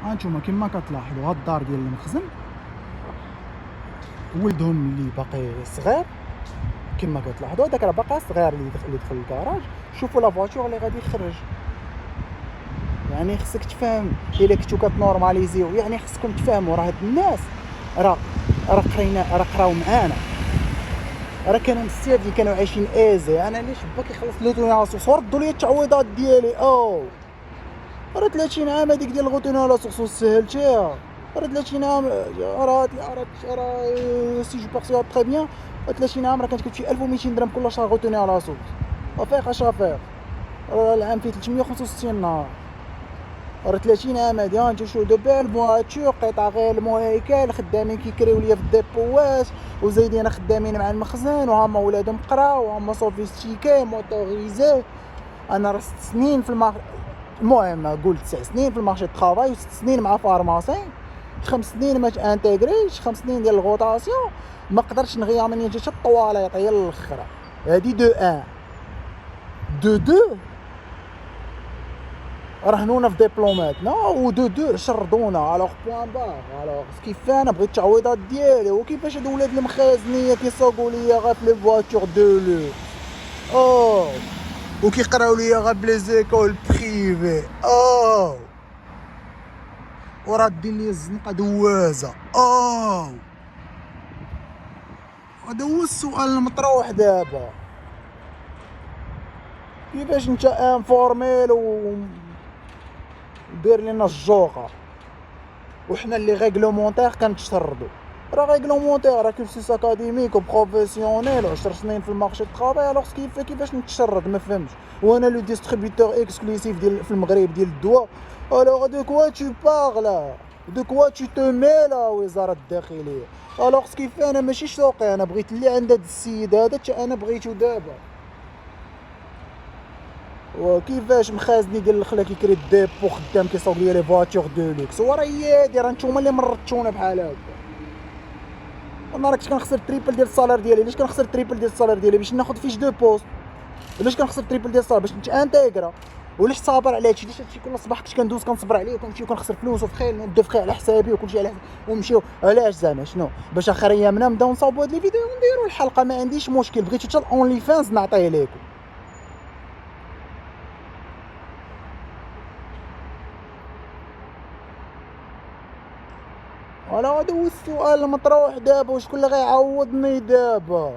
هانتوما كما كتلاحظوا هاد الدار ديال المخزن ولدهم اللي باقي صغير، كما كتلاحظوا هذاك راه باقي صغير اللي دخل الكراج. شوفوا لا فواتور اللي غادي يخرج. يعني خصك تفهم الا كنتو كتنورماليزيو، يعني خصكم تفهموا راه هاد الناس راه قراو معانا، راه كانوا مستافدين، كانوا عايشين ايزي. انا علاش با كيخلص لوتونياسيون وردوا لي التعويضات ديالي؟ راه 30 عام هذيك ديال الغوتونياسيون سهلتيها. راه 30 عام راه سي جو بيرسيو تري بيان 30 عام راه كانت كتمشي 1200 درهم كل شهر غوتونياسيون وفيق شافير. راه العام فيه 365 نهار. راه 30 عام هادي انت شو دو بيل فواتور قطع غير المهيكل خدامين كيكريو ليا في الديبوات وزايدين خدامين مع المخزن وهما ولادهم قراو وهما سوفيستيكي موتوريزي. انا راه 6 سنين في المهم قلت 9 سنين في المارشي طرافاي و6 سنين مع فارماسي، 5 سنين ما تانتيغريش، 5 سنين ديال الغوطاسيون ما قدرتش نغير مني جات الطواليط هي الاخر. هادي دو 1 دو 2 رهنونا في ديبلوماتنا و دو دو شردونا. الوغ بوان باغ. الوغ كيف انا بغيت التعويضات ديالي وكيفاش هاد ولاد المخازنيه كيسوقوا ليا غير في لي فواتور دو لو وكيقراو ليا غير بلي زيكول بريفي ورادين لي الزنقه دوازه. هذا هو السؤال المطروح دابا. كيفاش انت انفورميل و دير لينا الجوقه وحنا اللي ريغلومونتير كنتشردوا؟ راه ريغلومونتير راه كورسيس اكاديميك وبروفيسيونيل 10 سنين في المارشي الطرافاي. الوغ كيفاش نتشرد؟ ما فهمتش. وانا لو ديستريبيوتور اكسكلوسيف ديال في المغرب ديال الدواء. الوغ دو كوا تو بارلا دو كوا تو تو ميلا وزاره الداخليه؟ الوغ كيف انا ماشي شوقي، انا بغيت اللي عند هاد السيد هذا حتى انا بغيتو دابا. وكيفاش مخازني ديال الخلا كيكري الديبو خدام كيصاوب ليا لي فواتور دو لوكس؟ وراه هي هادي راه نتوما اللي مرضتونا بحال هكا. انا راه كنت كنخسر تريبل ديال الصالير ديالي. علاش كنخسر تريبل ديال الصالير ديالي؟ باش ناخذ فيش دو بوست. علاش كنخسر تريبل ديال الصالير؟ باش نتانتيغرا. وعلاش صابر على هادشي؟ علاش هادشي كل صباح كنت كندوز كنصبر عليه وكنمشي وكنخسر فلوس وفخيل ندو فخي على حسابي وكلشي على ونمشيو. علاش زعما شنو؟ باش اخر ايامنا نبداو نصاوبوا هاد لي فيديو ونديروا الحلقه. ما عنديش مشكل. بغيتو حتى الاونلي فانز نعطيه لكم. هذا هو السؤال المطروح دابا. وشكون اللي غيعوضني دابا؟